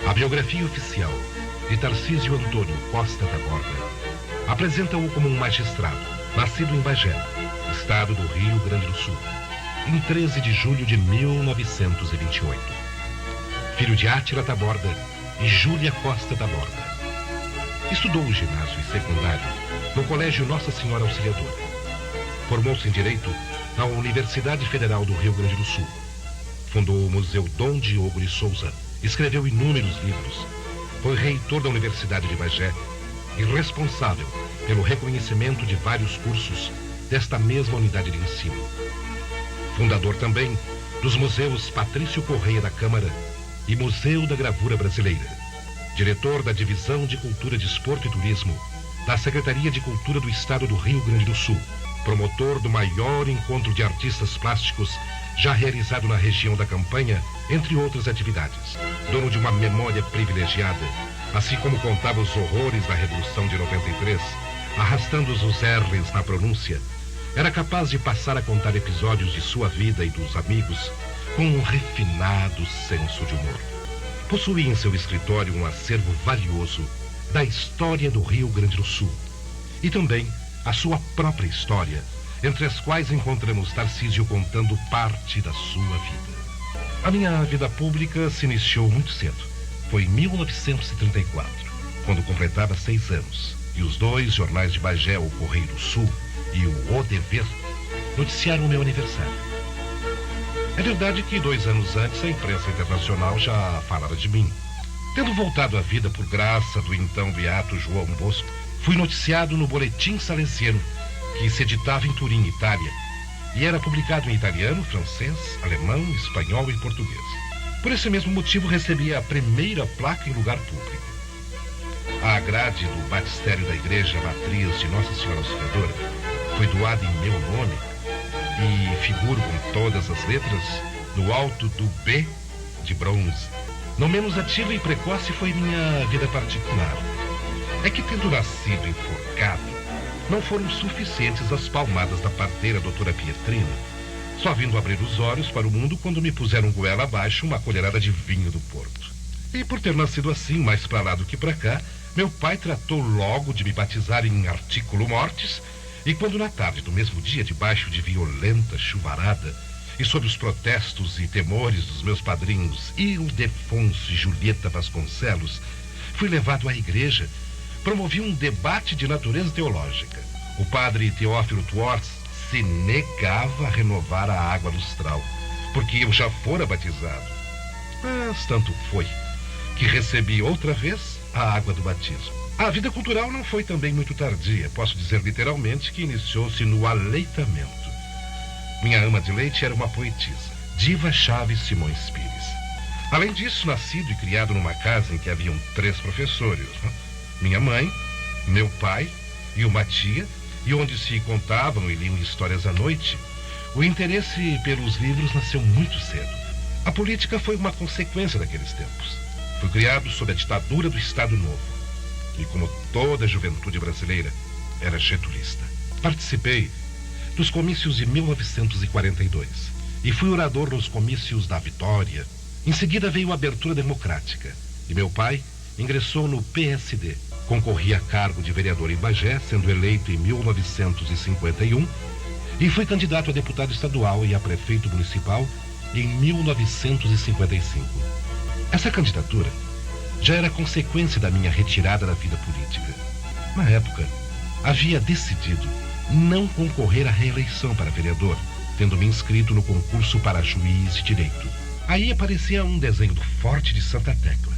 A biografia oficial de Tarcísio Antônio Costa Taborda apresenta-o como um magistrado, nascido em Bagé, estado do Rio Grande do Sul, em 13 de julho de 1928. Filho de Átila Taborda e Júlia Costa Taborda. Estudou o ginásio e secundário no Colégio Nossa Senhora Auxiliadora. Formou-se em Direito na Universidade Federal do Rio Grande do Sul. Fundou o Museu Dom Diogo de Souza, escreveu inúmeros livros, foi reitor da Universidade de Bagé e responsável pelo reconhecimento de vários cursos desta mesma unidade de ensino. Fundador também dos Museus Patrício Correia da Câmara e Museu da Gravura Brasileira. Diretor da Divisão de Cultura, Desporto e Turismo da Secretaria de Cultura do Estado do Rio Grande do Sul. Promotor do maior encontro de artistas plásticos já realizado na região da Campanha, entre outras atividades. Dono de uma memória privilegiada, assim como contava os horrores da Revolução de 93, arrastando os R's na pronúncia, era capaz de passar a contar episódios de sua vida e dos amigos com um refinado senso de humor. Possuía em seu escritório um acervo valioso da história do Rio Grande do Sul e também a sua própria história, entre as quais encontramos Tarcísio contando parte da sua vida. A minha vida pública se iniciou muito cedo. Foi em 1934, quando completava 6 anos, e os 2 jornais de Bagé, o Correio do Sul e o Dever, noticiaram o meu aniversário. É verdade que 2 anos antes a imprensa internacional já falava de mim. Tendo voltado à vida por graça do então beato João Bosco, fui noticiado no Boletim Salesiano, que se editava em Turim, Itália, e era publicado em italiano, francês, alemão, espanhol e português. Por esse mesmo motivo recebi a primeira placa em lugar público. A grade do batistério da Igreja Matriz de Nossa Senhora Auxiliadora foi doada em meu nome e figuro com todas as letras no alto do B de bronze. Não menos ativa e precoce foi minha vida particular. É que, tendo nascido enforcado, não foram suficientes as palmadas da parteira doutora Pietrina, só vindo abrir os olhos para o mundo quando me puseram goela abaixo uma colherada de vinho do Porto. E por ter nascido assim, mais pra lá do que pra cá, meu pai tratou logo de me batizar em artículo mortis, e quando na tarde do mesmo dia, debaixo de violenta chuvarada, e sob os protestos e temores dos meus padrinhos Ildefonso e Julieta Vasconcelos, fui levado à igreja, promovi um debate de natureza teológica. O padre Teófilo Tuors se negava a renovar a água lustral, porque eu já fora batizado. Mas tanto foi que recebi outra vez a água do batismo. A vida cultural não foi também muito tardia. Posso dizer literalmente que iniciou-se no aleitamento. Minha ama de leite era uma poetisa, Diva Chaves Simões Pires. Além disso, nascido e criado numa casa em que haviam 3 professores, minha mãe, meu pai e uma tia, e onde se contavam e liam histórias à noite, o interesse pelos livros nasceu muito cedo. A política foi uma consequência daqueles tempos. Fui criado sob a ditadura do Estado Novo. E como toda a juventude brasileira, era getulista. Participei dos comícios de 1942 e fui orador nos comícios da Vitória. Em seguida veio a abertura democrática e meu pai ingressou no PSD. Concorri a cargo de vereador em Bagé, sendo eleito em 1951, e fui candidato a deputado estadual e a prefeito municipal em 1955. Essa candidatura já era consequência da minha retirada da vida política. Na época, havia decidido não concorrer à reeleição para vereador, tendo me inscrito no concurso para juiz de direito. Aí aparecia um desenho do Forte de Santa Tecla,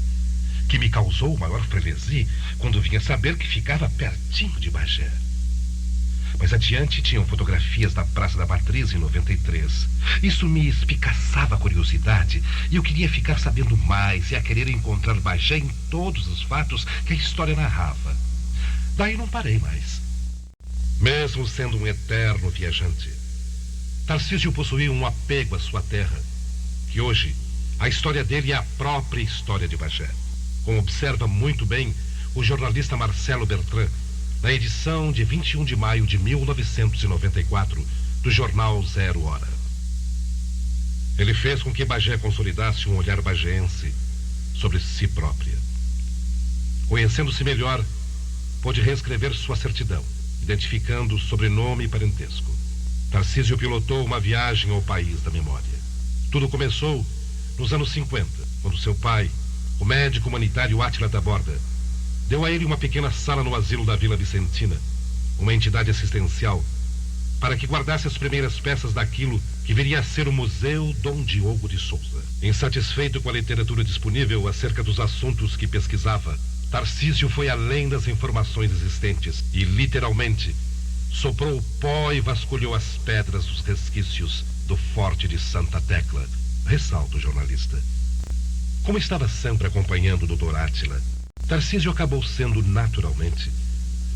que me causou o maior frenesi quando vinha saber que ficava pertinho de Bagé. Mais adiante tinham fotografias da Praça da Matriz em 93. Isso me espicaçava a curiosidade e eu queria ficar sabendo mais e a querer encontrar Bagé em todos os fatos que a história narrava. Daí não parei mais. Mesmo sendo um eterno viajante, Tarcísio possuía um apego à sua terra, que hoje a história dele é a própria história de Bagé. Como observa muito bem o jornalista Marcelo Bertrand, na edição de 21 de maio de 1994 do jornal 0 Hora. Ele fez com que Bagé consolidasse um olhar bagéense sobre si própria. Conhecendo-se melhor, pôde reescrever sua certidão, identificando sobrenome e parentesco. Tarcísio pilotou uma viagem ao país da memória. Tudo começou nos anos 50, quando seu pai, o médico humanitário Átila Taborda, deu a ele uma pequena sala no asilo da Vila Vicentina, uma entidade assistencial, para que guardasse as primeiras peças daquilo que viria a ser o Museu Dom Diogo de Souza. Insatisfeito com a literatura disponível acerca dos assuntos que pesquisava, Tarcísio foi além das informações existentes e, literalmente, soprou o pó e vasculhou as pedras dos resquícios do Forte de Santa Tecla, ressalta o jornalista. Como estava sempre acompanhando o Dr. Átila, Tarcísio acabou sendo, naturalmente,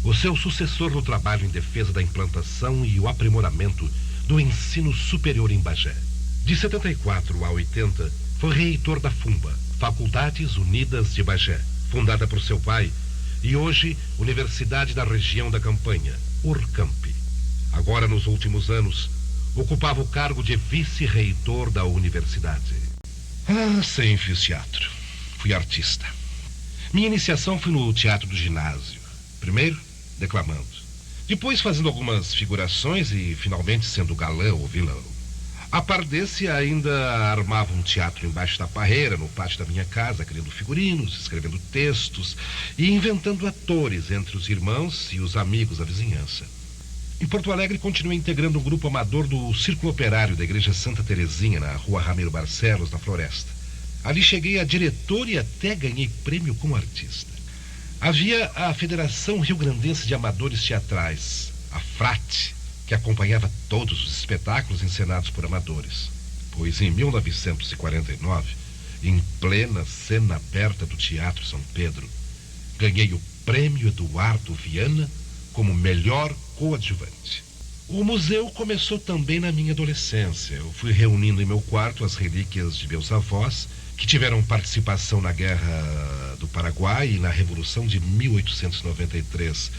o seu sucessor no trabalho em defesa da implantação e o aprimoramento do ensino superior em Bagé. De 74 a 80, foi reitor da FUMBA, Faculdades Unidas de Bagé, fundada por seu pai, e hoje Universidade da Região da Campanha, URCAMP. Agora, nos últimos anos, ocupava o cargo de vice-reitor da universidade. Sempre fiz teatro. Fui artista. Minha iniciação foi no teatro do ginásio. Primeiro, declamando. Depois fazendo algumas figurações e, finalmente, sendo galã ou vilão. A par desse, ainda armava um teatro embaixo da parreira, no pátio da minha casa, criando figurinos, escrevendo textos e inventando atores entre os irmãos e os amigos da vizinhança. Em Porto Alegre, continuei integrando um grupo amador do Círculo Operário da Igreja Santa Terezinha, na Rua Ramiro Barcelos, na Floresta. Ali cheguei a diretor e até ganhei prêmio como artista. Havia a Federação Rio-Grandense de Amadores Teatrais, a FRATE, que acompanhava todos os espetáculos encenados por amadores. Pois em 1949, em plena cena aberta do Teatro São Pedro, ganhei o Prêmio Eduardo Viana como melhor coadjuvante. O museu começou também na minha adolescência. Eu fui reunindo em meu quarto as relíquias de meus avós, que tiveram participação na Guerra do Paraguai e na Revolução de 1893.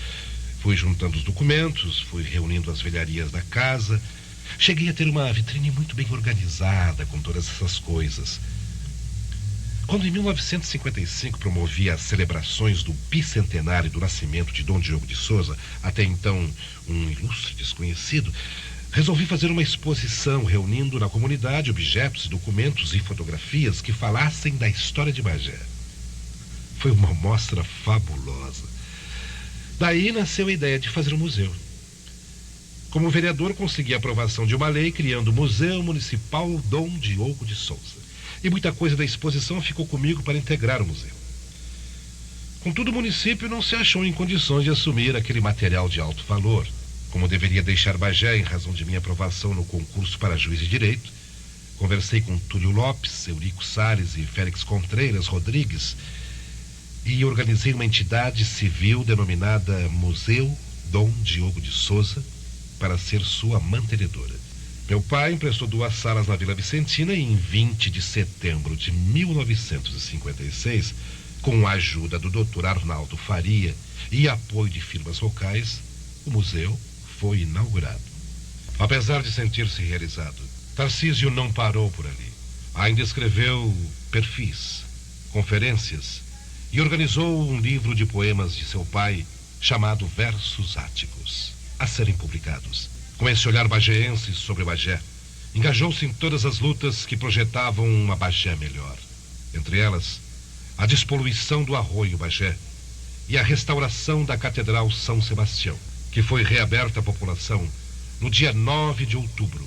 Fui juntando os documentos, fui reunindo as velharias da casa. Cheguei a ter uma vitrine muito bem organizada com todas essas coisas. Quando em 1955 promovi as celebrações do bicentenário do nascimento de Dom Diogo de Souza, até então um ilustre desconhecido, resolvi fazer uma exposição reunindo na comunidade objetos, documentos e fotografias que falassem da história de Bagé. Foi uma mostra fabulosa. Daí nasceu a ideia de fazer um museu. Como vereador, consegui a aprovação de uma lei criando o Museu Municipal Dom Diogo de Souza. E muita coisa da exposição ficou comigo para integrar o museu. Contudo, o município não se achou em condições de assumir aquele material de alto valor, como deveria deixar Bagé em razão de minha aprovação no concurso para juiz de direito. Conversei com Túlio Lopes, Eurico Salles e Félix Contreiras Rodrigues e organizei uma entidade civil denominada Museu Dom Diogo de Souza para ser sua mantenedora. Meu pai emprestou 2 salas na Vila Vicentina e em 20 de setembro de 1956, com a ajuda do Dr. Arnaldo Faria e apoio de firmas locais, o museu foi inaugurado. Apesar de sentir-se realizado, Tarcísio não parou por ali. Ainda escreveu perfis, conferências e organizou um livro de poemas de seu pai chamado Versos Áticos, a serem publicados. Com esse olhar bagéense sobre Bagé, engajou-se em todas as lutas que projetavam uma Bagé melhor. Entre elas, a despoluição do arroio Bagé e a restauração da Catedral São Sebastião, que foi reaberta à população no dia 9 de outubro,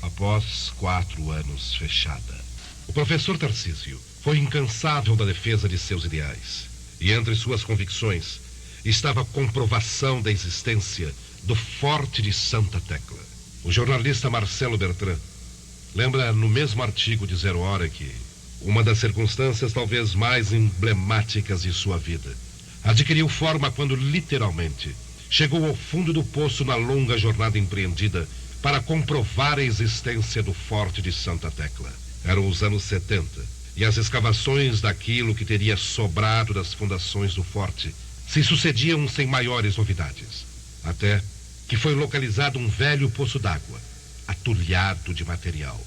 após 4 anos fechada. O professor Tarcísio foi incansável na defesa de seus ideais, e entre suas convicções estava a comprovação da existência do Forte de Santa Tecla. O jornalista Marcelo Bertrand lembra no mesmo artigo de Zero Hora que uma das circunstâncias talvez mais emblemáticas de sua vida adquiriu forma quando literalmente chegou ao fundo do poço na longa jornada empreendida para comprovar a existência do Forte de Santa Tecla. Eram os anos 70 e as escavações daquilo que teria sobrado das fundações do forte se sucediam sem maiores novidades. Até que foi localizado um velho poço d'água, atulhado de material.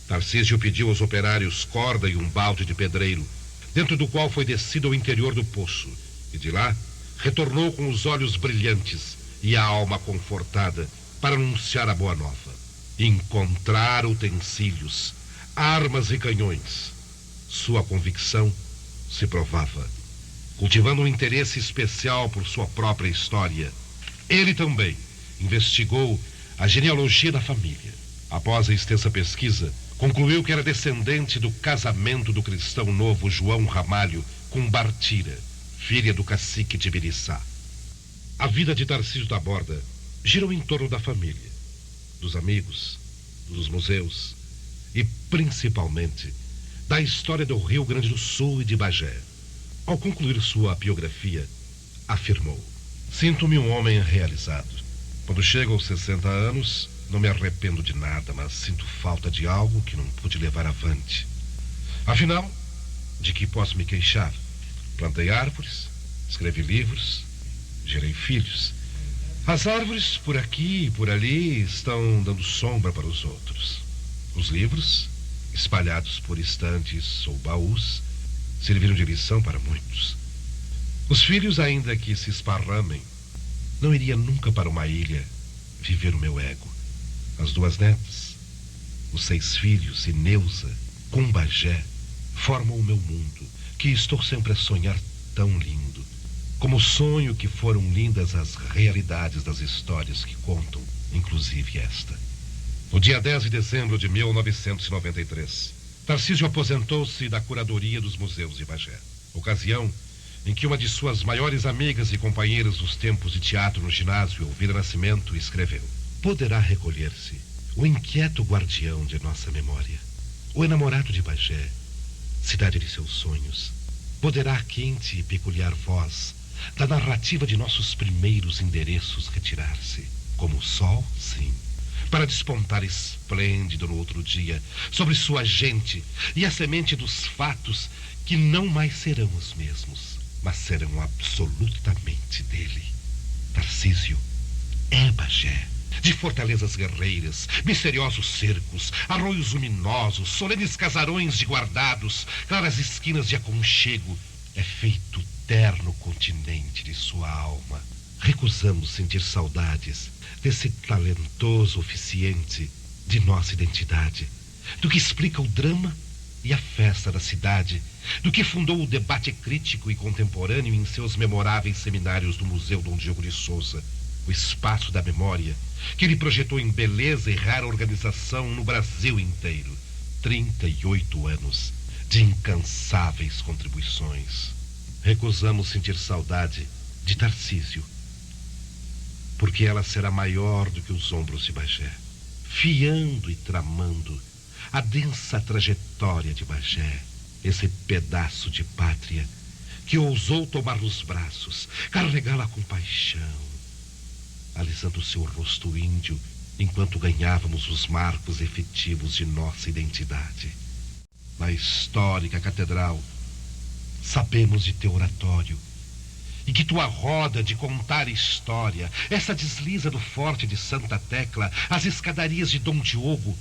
Tarcísio pediu aos operários corda e um balde de pedreiro dentro do qual foi descido ao interior do poço, e de lá retornou com os olhos brilhantes e a alma confortada para anunciar a boa nova. Encontrar utensílios, armas e canhões. Sua convicção se provava. Cultivando um interesse especial por sua própria história, ele também investigou a genealogia da família. Após a extensa pesquisa, concluiu que era descendente do casamento do cristão novo João Ramalho com Bartira, filha do cacique de Biriçá. A vida de Tarcísio Taborda girou em torno da família, dos amigos, dos museus e, principalmente, da história do Rio Grande do Sul e de Bagé. Ao concluir sua biografia, afirmou: sinto-me um homem realizado. Quando chego aos 60 anos, não me arrependo de nada, mas sinto falta de algo que não pude levar avante. Afinal, de que posso me queixar? Plantei árvores, escrevi livros, gerei filhos. As árvores, por aqui e por ali, estão dando sombra para os outros. Os livros, espalhados por estantes ou baús, serviram de lição para muitos. Os filhos, ainda que se esparramem, não iria nunca para uma ilha viver o meu ego. As 2 netas, os 6 filhos e Neuza, com Bagé, formam o meu mundo, que estou sempre a sonhar tão lindo. Como sonho que foram lindas as realidades das histórias que contam, inclusive esta. No dia 10 de dezembro de 1993, Tarcísio aposentou-se da curadoria dos museus de Bagé. Ocasião em que uma de suas maiores amigas e companheiras dos tempos de teatro no ginásio, Elvira Nascimento, escreveu: poderá recolher-se o inquieto guardião de nossa memória, o enamorado de Bagé, cidade de seus sonhos. Poderá a quente e peculiar voz da narrativa de nossos primeiros endereços retirar-se, como o sol, sim, para despontar esplêndido no outro dia sobre sua gente e a semente dos fatos que não mais serão os mesmos, mas serão absolutamente dele. Tarcísio é Bagé, de fortalezas guerreiras, misteriosos cercos, arroios luminosos, solenes casarões de guardados, claras esquinas de aconchego. É feito terno continente de sua alma. Recusamos sentir saudades desse talentoso oficiente de nossa identidade, do que explica o drama e a festa da cidade, do que fundou o debate crítico e contemporâneo em seus memoráveis seminários do Museu Dom Diego de Souza, o espaço da memória, que ele projetou em beleza e rara organização no Brasil inteiro. 38 anos de incansáveis contribuições. Recusamos sentir saudade de Tarcísio, porque ela será maior do que os ombros de Bagé, fiando e tramando a densa trajetória de Bagé, esse pedaço de pátria que ousou tomar nos braços, carregá-la com paixão, alisando seu rosto índio enquanto ganhávamos os marcos efetivos de nossa identidade. Na histórica catedral, sabemos de teu oratório, e que tua roda de contar história, essa desliza do forte de Santa Tecla, as escadarias de Dom Diogo,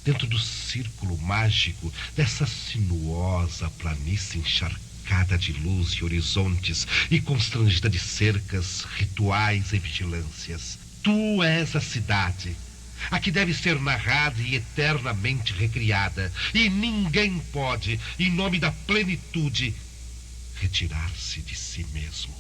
dentro do círculo mágico dessa sinuosa planície encharcada de luz e horizontes e constrangida de cercas, rituais e vigilâncias. Tu és a cidade, a que deve ser narrada e eternamente recriada, e ninguém pode, em nome da plenitude, retirar-se de si mesmo.